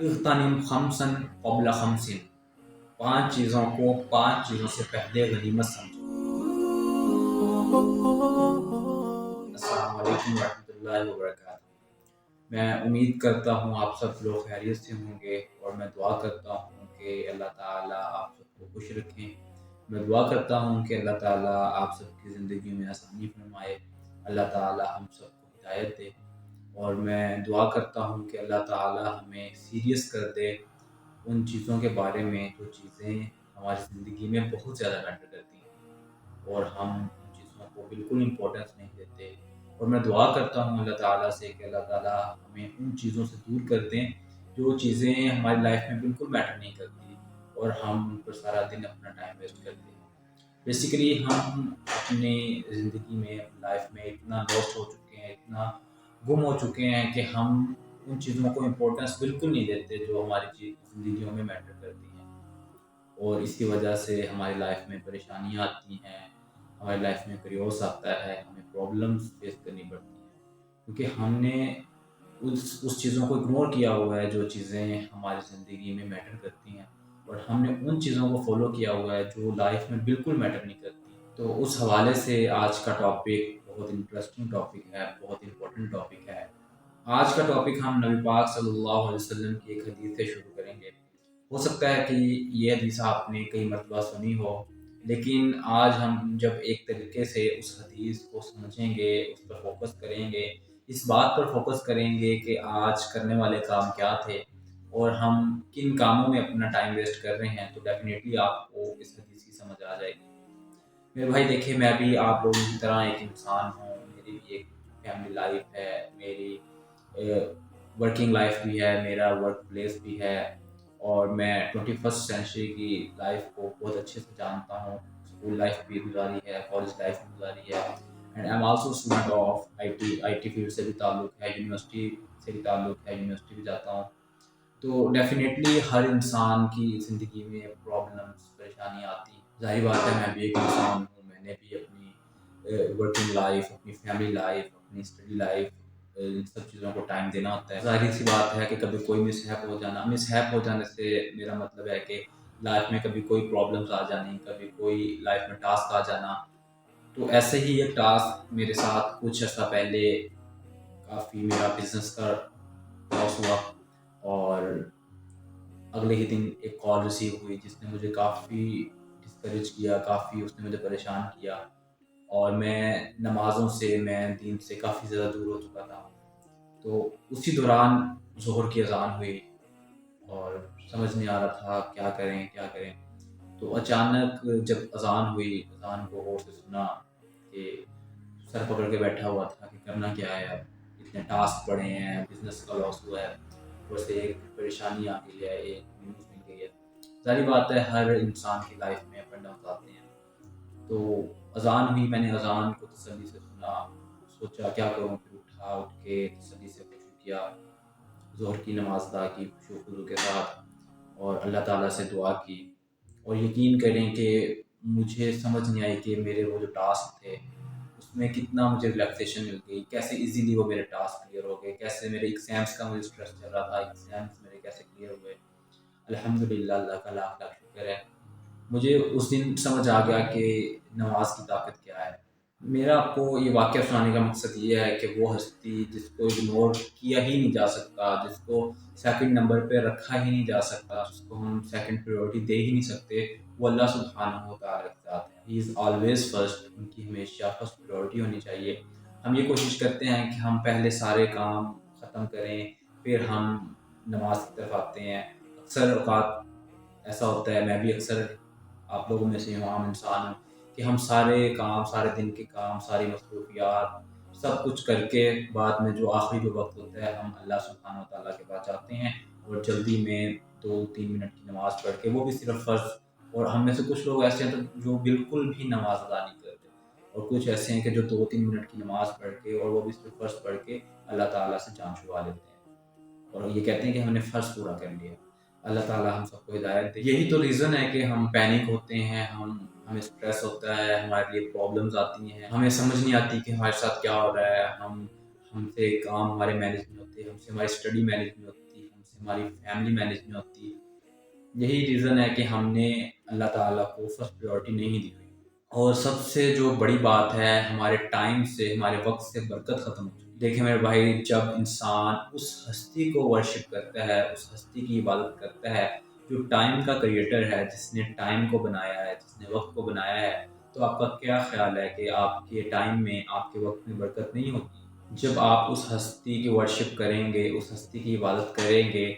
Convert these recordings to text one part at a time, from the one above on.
इग़्तनिम खम्सन क़ब्ल खम्सिन, 5 चीज़ों को 5 चीज़ों से पहले गनीमत समझो। अस्सलामु अलैकुम रहमतुल्लाहि व बरकातुहू। मैं उम्मीद करता हूँ आप सब लोग खैरियत से होंगे और मैं दुआ करता हूँ कि अल्लाह ताला आप सबको खुश रखें। मैं दुआ करता हूँ कि अल्लाह ताला आप सबकी ज़िंदगी में आसानी फरमाए, अल्लाह ताला हम सबको हिदायत दे। और मैं दुआ करता हूँ कि अल्लाह ताला हमें सीरियस कर दे उन चीज़ों के बारे में जो चीज़ें हमारी ज़िंदगी में बहुत ज़्यादा मैटर करती हैं और हम उन चीज़ों को बिल्कुल इम्पोर्टेंस नहीं देते। और मैं दुआ करता हूँ अल्लाह ताला से कि अल्लाह ताला हमें उन चीज़ों से दूर कर दें जो चीज़ें हमारी लाइफ में बिल्कुल मैटर नहीं करती और हम उन पर सारा दिन अपना टाइम वेस्ट करते हैं। बेसिकली हम अपनी ज़िंदगी में, अपनी लाइफ में इतना लॉस्ट हो चुके हैं, इतना गुम हो चुके हैं कि हम उन चीज़ों को इम्पोर्टेंस बिल्कुल नहीं देते जो हमारी ज़िंदगियों में मैटर करती हैं। और इसकी वजह से हमारी लाइफ में परेशानियाँ आती हैं, हमारी लाइफ में क्रियोस आता है, हमें प्रॉब्लम्स फेस करनी पड़ती हैं क्योंकि हमने उस चीज़ों को इग्नोर किया हुआ है जो चीज़ें हमारी ज़िंदगी में मैटर करती हैं और हमने उन चीज़ों को फॉलो किया हुआ है जो लाइफ में बिल्कुल मैटर नहीं करती। तो उस हवाले से आज का टॉपिक बहुत इंटरेस्टिंग टॉपिक है, बहुत इम्पोर्टेंट टॉपिक है। आज का टॉपिक हम नबी पाक सल्लल्लाहु अलैहि वसल्लम की एक हदीस से शुरू करेंगे। हो सकता है कि ये हदीस आपने कई मरतबा सुनी हो, लेकिन आज हम जब एक तरीके से उस हदीस को समझेंगे, उस पर फोकस करेंगे, इस बात पर फोकस करेंगे कि आज करने वाले काम क्या थे और हम किन कामों में अपना टाइम वेस्ट कर रहे हैं, तो डेफिनेटली आपको इस हदीस की समझ आ जाएगी। मेरे भाई देखिए, मैं भी आप लोगों की तरह एक इंसान हूँ, मेरी भी एक फैमिली लाइफ है, मेरी वर्किंग लाइफ भी है, मेरा वर्क प्लेस भी है और मैं 21st सेंचुरी की लाइफ को बहुत अच्छे से जानता हूँ। स्कूल लाइफ भी गुजारी है, कॉलेज लाइफ भी गुजारी है and I am also student of IT field से भी ताल्लुक़ है, यूनिवर्सिटी से भी ताल्लुक़ है, यूनिवर्सिटी भी जाता हूँ। तो डेफ़िनेटली हर इंसान की ज़िंदगी में प्रॉब्लम्स, परेशानियाँ आती हैं। ज़ाहिर बात है मैं भी एक इंसान हूँ, मैंने भी अपनी वर्किंग लाइफ़, अपनी फैमिली लाइफ़, अपनी स्टडी लाइफ़ इन सब चीज़ों को टाइम देना होता है। ज़ाहिर-सी बात है कि कभी कोई मिसहैप हो जाने से मेरा मतलब है कि लाइफ़ में कभी कोई प्रॉब्लम्स आ जानी, कभी कोई लाइफ़ में टास्क आ जाना। तो ऐसे ही एक टास्क मेरे साथ कुछ अर्सा पहले काफ़ी मेरा बिज़नेस का लॉस हुआ और अगले ही दिन एक कॉल रिसीव हुई जिसने मुझे काफ़ी डिस्करेज किया, काफ़ी उसने मुझे परेशान किया और मैं दीन से काफ़ी ज़्यादा दूर हो चुका था। तो उसी दौरान ज़ोहर की अज़ान हुई और समझ नहीं आ रहा था क्या करें, क्या करें? तो अचानक जब अज़ान हुई, अज़ान को गौर से सुना कि सर पकड़ के बैठा हुआ था कि करना क्या है अब? इतने टास्क पड़े हैं, बिज़नेस का लॉस हुआ है, ऊपर से एक परेशानी आ गई है, एक न्यूज़ मिल गई है। ज़ाहिर बात है हर इंसान की लाइफ में अप एंड डाउन्स आते हैं। तो अज़ान हुई, मैंने अज़ान को तसल्ली से सुना, सोचा क्या करूँ? फिर उठा, उठ के तसल्ली से वज़ू किया, ज़ोहर की नमाज़ अदा की खुशू-खुज़ू के साथ और अल्लाह ताला से दुआ की। और यकीन करें कि मुझे समझ नहीं आई कि मेरे वो जो टास्क थे, उसमें कितना मुझे रिलैक्सेशन मिल गई, कैसे ईज़िली वो मेरे टास्क क्लियर हो गए, कैसे मेरे एग्ज़ाम्स का मुझे स्ट्रेस चल रहा था, एग्ज़ाम्स मेरे कैसे क्लियर हुए। अल्हम्दुलिल्लाह, अल्लाह का लाख-लाख शुक्र है। मुझे उस दिन समझ आ गया कि नमाज़ की ताकत क्या है। मेरा आपको ये वाक़या सुनाने का मकसद ये है कि वो हस्ती जिसको इग्नोर किया ही नहीं जा सकता, जिसको सेकंड नंबर पे रखा ही नहीं जा सकता, जिसको हम सेकंड प्रायोरिटी दे ही नहीं सकते, वो अल्लाह सुब्हानहू व तआला के साथ है। ही इज़ ऑलवेज़ फर्स्ट, उनकी हमेशा फर्स्ट प्रायोरिटी होनी चाहिए। हम ये कोशिश करते हैं कि हम पहले सारे काम ख़त्म करें, फिर हम नमाज़ की तरफ आते हैं। अक्सर औक़ात ऐसा होता है, मैं भी अक्सर आप लोगों में से हूँ, आम इंसान हूँ, कि हम सारे काम, सारे दिन के काम, सारी मसरूफ़ियात सब कुछ करके बाद में जो आखिरी जो वक़्त होता है, हम अल्लाह सुब्हानहू व तआला के पास जाते हैं और जल्दी में 2-3 मिनट की नमाज़ पढ़ के, वो भी सिर्फ़ फ़र्ज़। और हम में से कुछ लोग ऐसे हैं तो जो बिल्कुल भी नमाज़ अदा नहीं करते और कुछ ऐसे हैं कि जो 2-3 मिनट की नमाज़ पढ़ के और वो भी सिर्फ़ फ़र्ज़ पढ़ के अल्लाह ताला से जान छुड़ा लेते हैं और ये कहते हैं कि हमने फ़र्ज़ पूरा कर लिया। अल्लाह ताला हम सबको हिदायत दे। यही तो रीज़न है कि हम पैनिक होते हैं, हमें स्ट्रेस होता है, हमारे लिए प्रॉब्लम्स आती हैं, हमें समझ नहीं आती कि हमारे साथ क्या हो रहा है, हमसे काम हमारे मैनेज नहीं होते, हमसे हमारी स्टडी मैनेज नहीं होती, हमसे سے ہماری فیملی مینیج نہیں ہوتی. یہی ریزن ہے کہ ہم نے اللہ تعالیٰ کو فرسٹ پریورٹی نہیں دی ہوئی. اور سب سے جو بڑی بات ہے، ہمارے ٹائم سے، ہمارے وقت سے برکت ختم ہو چکی. دیکھیں میرے بھائی، جب انسان اس ہستی کو ورشپ کرتا ہے، اس ہستی کی عبادت کرتا ہے جو ٹائم کا کریٹر ہے، جس نے ٹائم کو بنایا ہے، جس نے وقت کو بنایا ہے، تو آپ کا کیا خیال ہے کہ آپ کے ٹائم میں، آپ کے وقت میں برکت نہیں ہوتی؟ جب آپ اس ہستی کی ورشپ کریں گے، اس ہستی کی عبادت کریں گے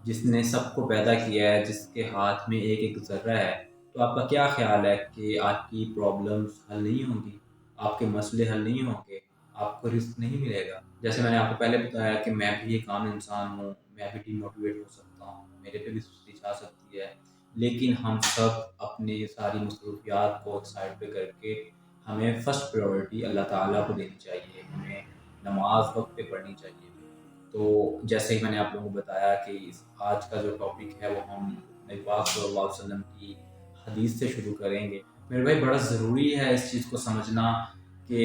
جس نے سب کو پیدا کیا ہے، جس کے ہاتھ میں ایک ایک ذرہ ہے، تو آپ کا کیا خیال ہے کہ آپ کی پرابلمس حل نہیں ہوں گی، آپ کے مسئلے حل نہیں ہوں گے، آپ کو رزق نہیں ملے گا؟ جیسے میں نے آپ کو پہلے بتایا کہ میں بھی ایک عام انسان ہوں، میں بھی ڈی موٹیویٹ ہو سکتا ہوں، میرے پہ بھی سستی چھا سکتی ہے، لیکن ہم سب اپنی ساری مصروفیات کو ایک سائڈ پہ کر کے ہمیں فرسٹ پریورٹی اللہ تعالیٰ کو دینی چاہیے، ہمیں نماز وقت پہ پڑھنی چاہیے. تو جیسے ہی میں نے آپ لوگوں کو بتایا کہ آج کا جو ٹاپک ہے وہ ہم نبی پاک صلی اللہ علیہ وسلم کی حدیث سے شروع کریں گے. میرے بھائی، بڑا ضروری ہے اس چیز کو سمجھنا کہ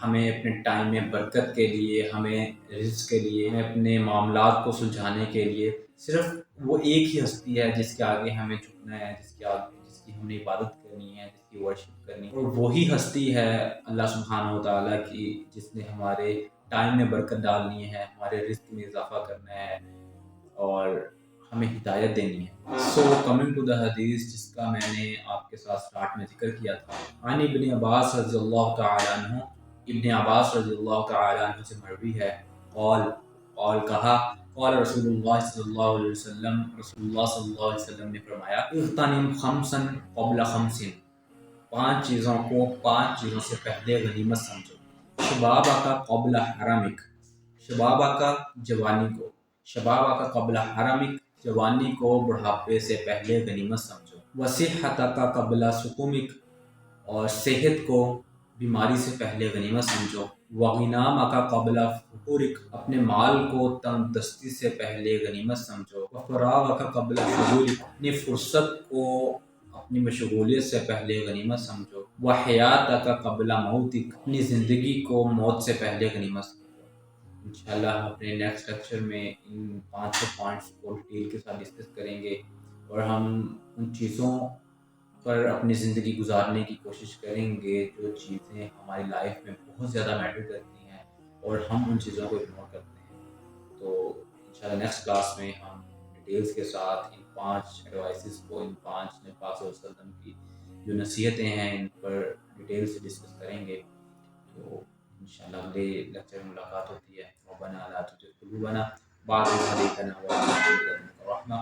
ہمیں اپنے ٹائم میں برکت کے لیے، ہمیں رزق کے لیے، ہمیں اپنے معاملات کو سلجھانے کے لیے صرف وہ ایک ہی ہستی ہے جس کے آگے ہمیں جھکنا ہے، جس کی ہم نے عبادت کرنی ہے، جس کی ورشپ کرنی ہے. اور وہی ہستی ہے اللہ سبحانہ و تعالیٰ کی، جس نے ہمارے ٹائم میں برکت ڈالنی ہے، ہمارے رزق میں اضافہ کرنا ہے اور ہمیں ہدایت دینی ہے. سو کمنگ ٹو دا حدیث، جس کا میں نے آپ کے ساتھ سٹارٹ میں ذکر کیا تھا، عن ابن عباس رضی اللہ تعالی عنہ، ابن عباس رضی اللہ تعالی عنہ سے مروی ہے، قال کہا، قال رسول اللہ صلی اللہ علیہ وسلم، رسول اللہ صلی اللہ علیہ وسلم نے فرمایا، اغتنم خمسا قبل خمس، پانچ چیزوں سے پہلے غنیمت سمجھو. شبابہ کا قبل حرمک، شبابہ کا جوانی کو، شبابہ کا قبل حرمک، جوانی کو بڑھاپے سے پہلے غنیمت سمجھو. وصحتہ کا قبل سقومک، اور صحت کو بیماری سے پہلے غنیمت سمجھو. وغنامہ کا قبل فقورک، اپنے مال کو تنگ دستی سے پہلے غنیمت سمجھو. وفراغ کا قبل شغولک، اپنی فرصت کو اپنی مشغولیت سے پہلے غنیمت سمجھو. وحیاتہ کا قبل موتک، اپنی زندگی کو موت سے پہلے غنیمت سمجھو. انشاءاللہ ہم اپنے نیکسٹ لیکچر میں ان 5 پوائنٹس کو ڈیٹیل کے ساتھ ڈسکس کریں گے، اور ہم ان چیزوں پر اپنی زندگی گزارنے کی کوشش کریں گے جو چیزیں ہماری لائف میں بہت زیادہ میٹر کرتی ہیں اور ہم ان چیزوں کو اگنور کرتے ہیں. تو انشاءاللہ نیکسٹ کلاس میں ہم ڈیٹیلز کے ساتھ ان 5 ایڈوائسز کو، ان 5 نبی پاک صلی اللہ علیہ وسلم کی جو نصیحتیں ہیں، ان پر ڈیٹیل سے ڈسکس کریں گے. تو انشاءاللہ اگلے لیکچر میں ملاقات ہوتی ہے. ربنا لا تزغ قلوبنا بعد إذ هديتنا وهب لنا من لدنك رحمة